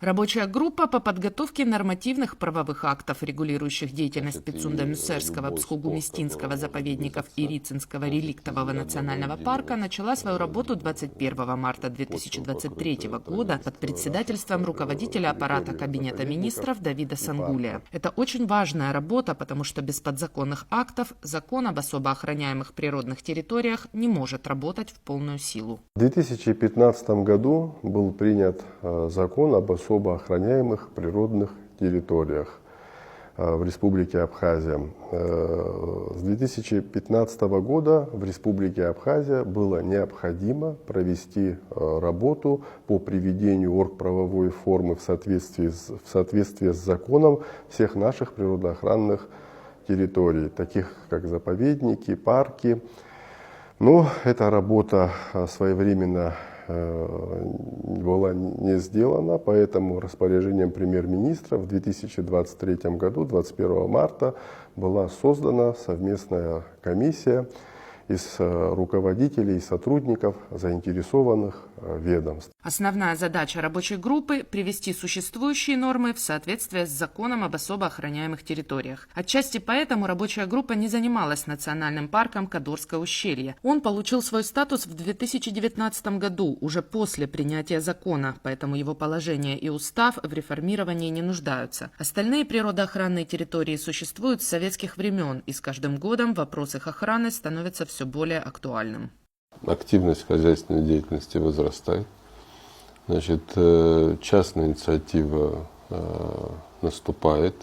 Рабочая группа по подготовке нормативных правовых актов, регулирующих деятельность Пицунда-Мюссерского, Псхугу-Местинского заповедников и Рицинского реликтового национального парка начала свою работу 21 марта 2023 года под председательством руководителя аппарата Кабинета министров Давида Сангулия. Это очень важная работа, потому что без подзаконных актов закон об особо охраняемых природных территориях не может работать в полную силу. В 2015 году был принят закон об особо охраняемых природных территориях в Республике Абхазия. С 2015 года в Республике Абхазия было необходимо провести работу по приведению оргправовой формы в соответствии с законом всех наших природоохранных территорий, таких как заповедники, парки. Но эта работа своевременно была не сделана, поэтому распоряжением премьер-министра в 2023 году, 21 марта, была создана совместная комиссия из руководителей и сотрудников заинтересованных ведомств. Основная задача рабочей группы – привести существующие нормы в соответствие с законом об особо охраняемых территориях. Отчасти поэтому рабочая группа не занималась национальным парком Кадорское ущелье. Он получил свой статус в 2019 году, уже после принятия закона, поэтому его положение и устав в реформировании не нуждаются. Остальные природоохранные территории существуют с советских времен, и с каждым годом вопрос их охраны становится все более актуальным. Активность хозяйственной деятельности возрастает. Значит, частная инициатива наступает,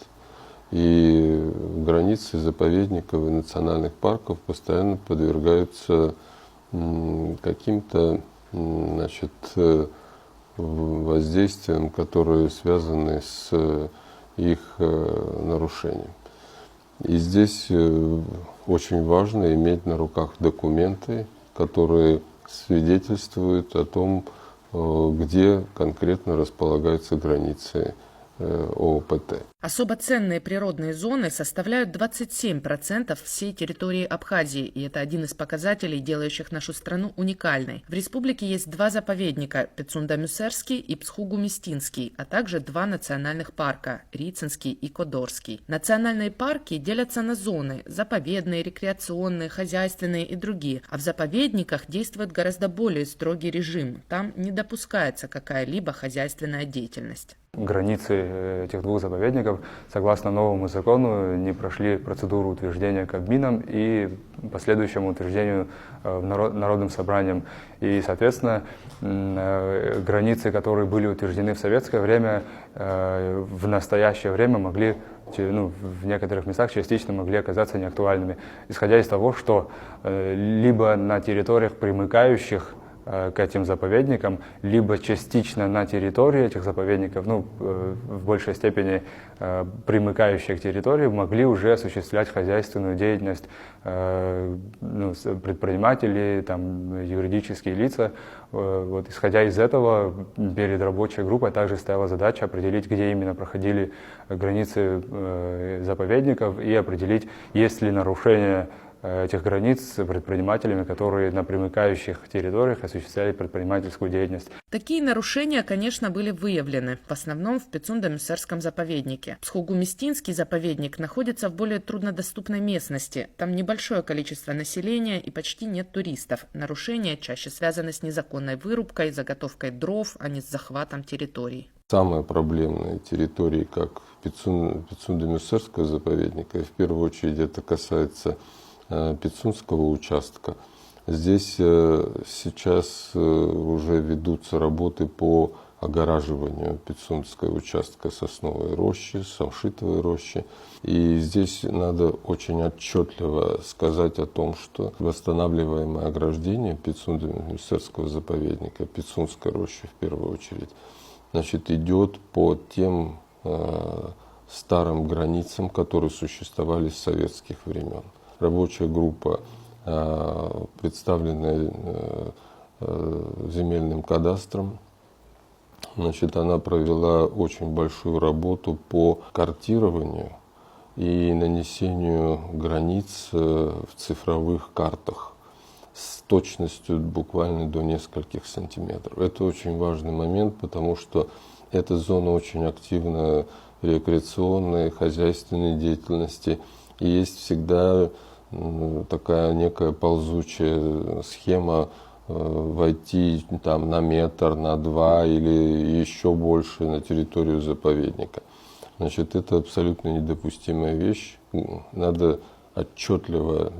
и границы заповедников и национальных парков постоянно подвергаются каким-то, значит, воздействиям, которые связаны с их нарушением. И здесь очень важно иметь на руках документы, которые свидетельствуют о том, где конкретно располагаются границы ООПТ. Особо ценные природные зоны составляют 27% всей территории Абхазии, и это один из показателей, делающих нашу страну уникальной. В республике есть два заповедника – Пицунда-Мюссерский и Псхугу-Местинский, а также два национальных парка – Рицинский и Кодорский. Национальные парки делятся на зоны – заповедные, рекреационные, хозяйственные и другие, а в заповедниках действует гораздо более строгий режим. Там не допускается какая-либо хозяйственная деятельность. Границы этих двух заповедников, согласно новому закону, не прошли процедуру утверждения Кабмином и последующему утверждению Народным собранием. И, соответственно, границы, которые были утверждены в советское время, в настоящее время могли, в некоторых местах частично могли оказаться неактуальными, исходя из того, что либо на территориях, примыкающих к этим заповедникам, либо частично на территории этих заповедников, в большей степени примыкающие к территории, могли уже осуществлять хозяйственную деятельность предприниматели, юридические лица. Вот, исходя из этого, перед рабочей группой также стояла задача определить, где именно проходили границы заповедников, и определить, есть ли нарушение этих границ предпринимателями, которые на примыкающих территориях осуществляли предпринимательскую деятельность. Такие нарушения, конечно, были выявлены, в основном в Пицунда-Мюссерском заповеднике. Псхугу-Местинский заповедник находится в более труднодоступной местности. Там небольшое количество населения и почти нет туристов. Нарушения чаще связаны с незаконной вырубкой, заготовкой дров, а не с захватом территорий. Самые проблемные территории, как Пицунда-Мюссерского заповедника, и в первую очередь это касается Пицунского участка. Здесь сейчас уже ведутся работы по огораживанию Пицунского участка сосновой рощи, самшитовой рощи. И здесь надо очень отчетливо сказать о том, что восстанавливаемое ограждение Пицунда-Мюссерского заповедника, Пицунской рощи в первую очередь, идет по тем старым границам, которые существовали с советских времен. Рабочая группа, представленная земельным кадастром, она провела очень большую работу по картированию и нанесению границ в цифровых картах с точностью буквально до нескольких сантиметров. Это очень важный момент, потому что Эта зона очень активна в рекреационной, хозяйственной деятельности. И есть всегда такая некая ползучая схема войти там на метр, на 2 или еще больше на территорию заповедника. Значит, это абсолютно недопустимая вещь. Надо отчетливо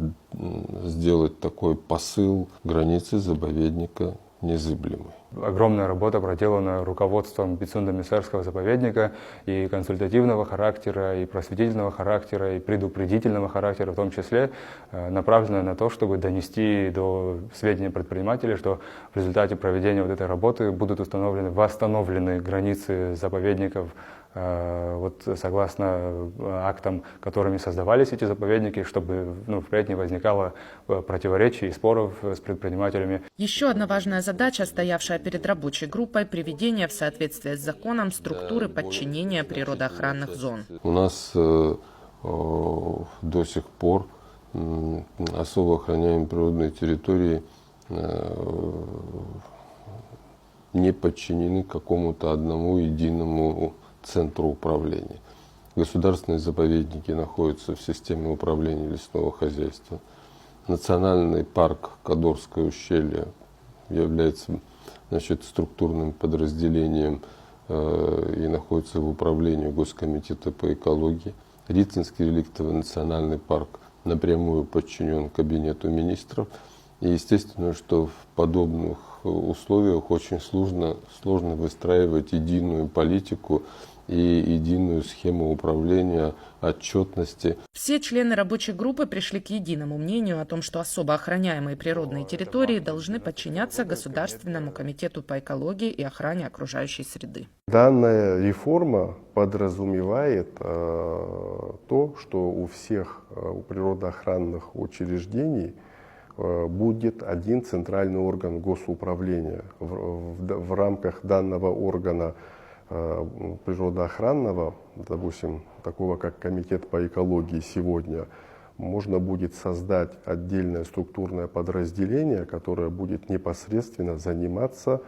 сделать такой посыл: границы заповедника незыблемы. Огромная работа проделана руководством Пицунда-Миссерского заповедника и консультативного характера, и просветительного характера, и предупредительного характера в том числе, направленная на то, чтобы донести до сведения предпринимателей, что в результате проведения вот этой работы будут восстановлены границы заповедников вот согласно актам, которыми создавались эти заповедники, чтобы впредь не возникало противоречий и споров с предпринимателями. Еще одна важная задача, стоявшая перед рабочей группой, приведение в соответствие с законом структуры подчинения природоохранных зон. У нас до сих пор особо охраняемые природные территории не подчинены какому-то одному единому центру управления. Государственные заповедники находятся в системе управления лесного хозяйства. Национальный парк Кадорское ущелье является, значит, структурным подразделением и находится в управлении Госкомитета по экологии. Рицинский реликтовый национальный парк напрямую подчинен Кабинету министров. И естественно, что в подобных условиях очень сложно выстраивать единую политику и единую схему управления, отчетности. Все члены рабочей группы пришли к единому мнению о том, что особо охраняемые природные территории должны подчиняться Государственному комитету по экологии и охране окружающей среды. Данная реформа подразумевает то, что у всех природоохранных учреждений будет один центральный орган госуправления. В рамках данного органа природоохранного, допустим, такого как Комитет по экологии сегодня, можно будет создать отдельное структурное подразделение, которое будет непосредственно заниматься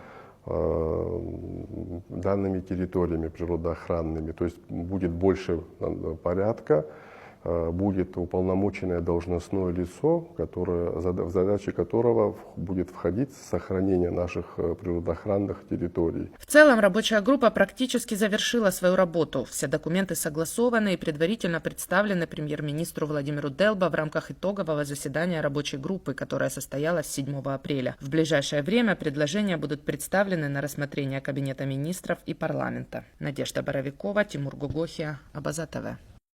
данными территориями природоохранными. То есть будет больше порядка, будет уполномоченное должностное лицо, в задачи которого будет входить сохранение наших природоохранных территорий. В целом рабочая группа практически завершила свою работу. Все документы согласованы и предварительно представлены премьер-министру Владимиру Делба в рамках итогового заседания рабочей группы, которое состоялось 7 апреля. В ближайшее время предложения будут представлены на рассмотрение Кабинета министров и парламента. Надежда Боровикова, Тимур Гугохия, Абаза ТВ.